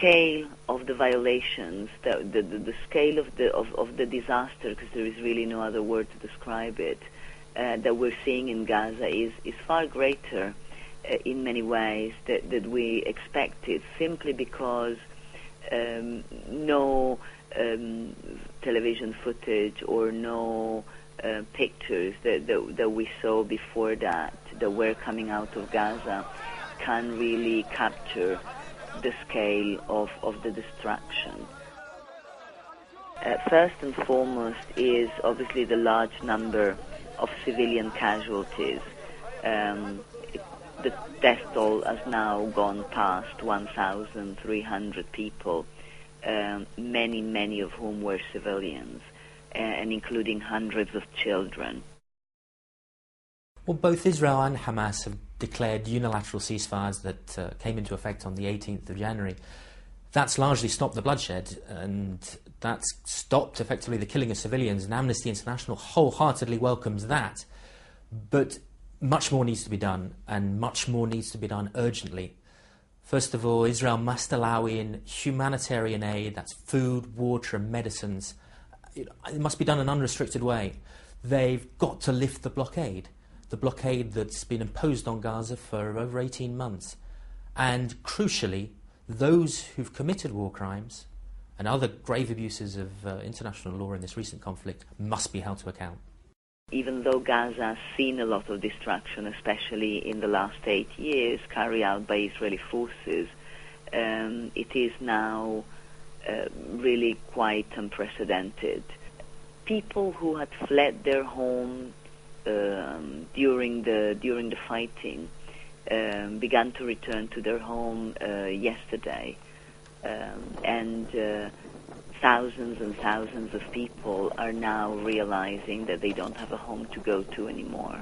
scale of the violations, the scale of the disaster, because there is really no other word to describe it, that we're seeing in Gaza is far greater in many ways that we expected, simply because no television footage or no pictures that we saw before that were coming out of Gaza can really capture the scale of the destruction. First and foremost is obviously the large number of civilian casualties. The death toll has now gone past 1,300 people, many of whom were civilians, and including hundreds of children. Well, both Israel and Hamas have declared unilateral ceasefires that came into effect on the 18th of January. That's largely stopped the bloodshed, and that's stopped effectively the killing of civilians, and Amnesty International wholeheartedly welcomes that. But much more needs to be done, and much more needs to be done urgently. First of all, Israel must allow in humanitarian aid, that's food, water and medicines. It must be done in an unrestricted way. They've got to lift the blockade that's been imposed on Gaza for over 18 months. And crucially, those who've committed war crimes and other grave abuses of international law in this recent conflict must be held to account. Even though Gaza has seen a lot of destruction, especially in the last 8 years, carried out by Israeli forces, it is now really quite unprecedented. People who had fled their home during the fighting began to return to their home yesterday, and thousands and thousands of people are now realizing that they don't have a home to go to anymore.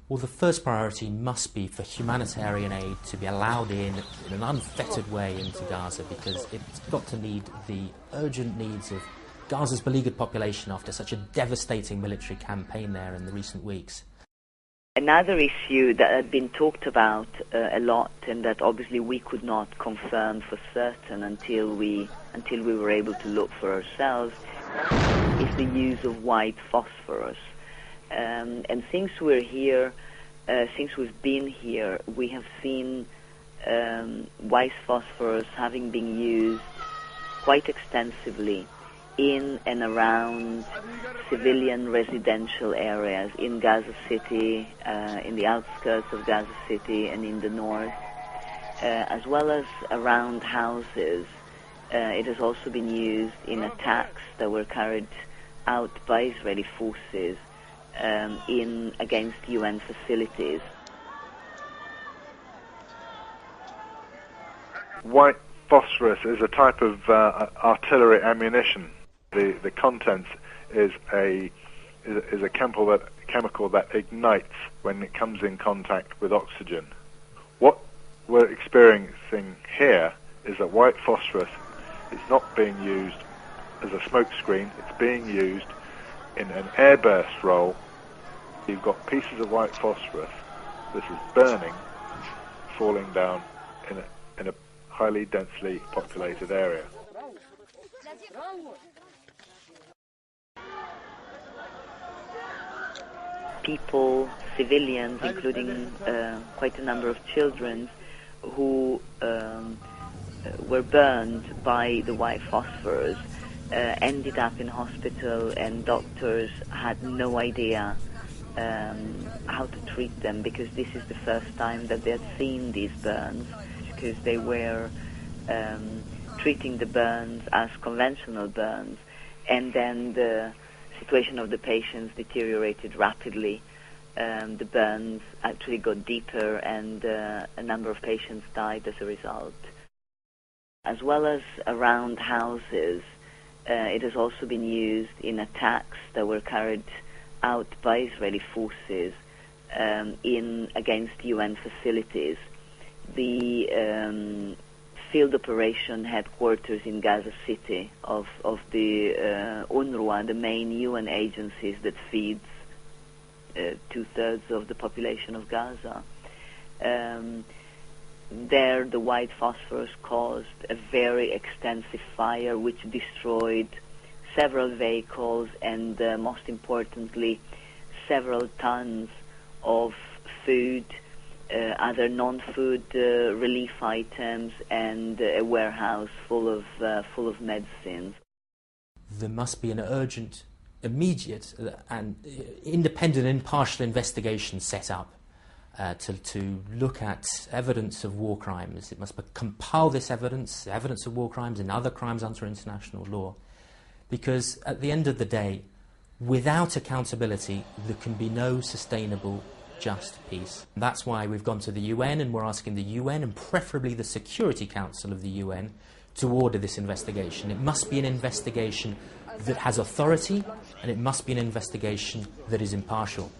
Well, the first priority must be for humanitarian aid to be allowed in an unfettered way into Gaza, because it's got to meet the urgent needs of Gaza's beleaguered population after such a devastating military campaign there in the recent weeks. Another issue that had been talked about a lot, and that obviously we could not confirm for certain until we were able to look for ourselves, is the use of white phosphorus. And since we're here, since we've been here, we have seen white phosphorus having been used quite extensively in and around civilian residential areas in Gaza City, in the outskirts of Gaza City and in the north, as well as around houses. It has also been used in attacks that were carried out by Israeli forces against UN facilities. White phosphorus is a type of artillery ammunition. The contents is a chemical that ignites when it comes in contact with oxygen. What we're experiencing here is that white phosphorus is not being used as a smoke screen. It's being used in an airburst role. You've got pieces of white phosphorus. This is burning, falling down in a highly densely populated area. People, civilians, including quite a number of children, who were burned by the white phosphorus, ended up in hospital, and doctors had no idea how to treat them, because this is the first time that they had seen these burns, because they were treating the burns as conventional burns, and then the situation of the patients deteriorated rapidly. The burns actually got deeper, and a number of patients died as a result. As well as around houses, it has also been used in attacks that were carried out by Israeli forces against UN facilities. The field operation headquarters in Gaza City of the UNRWA, the main UN agencies that feeds 2/3 of the population of Gaza, there the white phosphorus caused a very extensive fire which destroyed several vehicles and, most importantly, several tons of food, other non-food relief items, and a warehouse full of medicines. There must be an urgent, immediate and independent, impartial investigation set up to look at evidence of war crimes. It must compile this evidence of war crimes and other crimes under international law, because at the end of the day, without accountability, there can be no sustainable, just peace. That's why we've gone to the UN, and we're asking the UN, and preferably the Security Council of the UN, to order this investigation. It must be an investigation that has authority, and it must be an investigation that is impartial.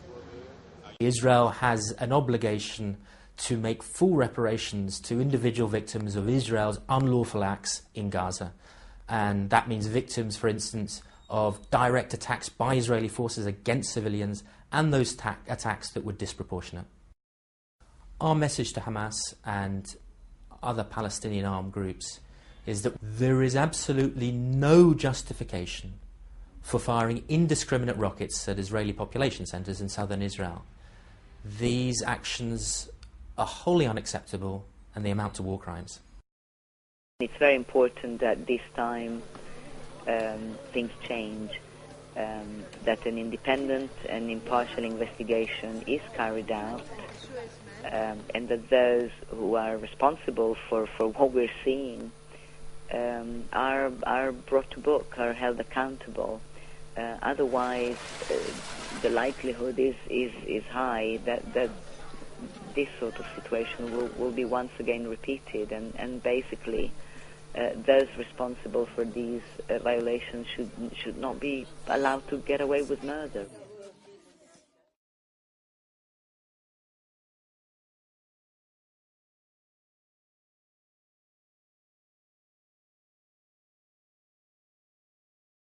Israel has an obligation to make full reparations to individual victims of Israel's unlawful acts in Gaza. And that means victims, for instance, of direct attacks by Israeli forces against civilians and those attacks that were disproportionate. Our message to Hamas and other Palestinian armed groups is that there is absolutely no justification for firing indiscriminate rockets at Israeli population centres in southern Israel. These actions are wholly unacceptable and they amount to war crimes. It's very important that this time things change, that an independent and impartial investigation is carried out, and that those who are responsible for what we're seeing are brought to book, are held accountable. Otherwise, the likelihood is high that this sort of situation will be once again repeated, and basically those responsible for these violations should not be allowed to get away with murder.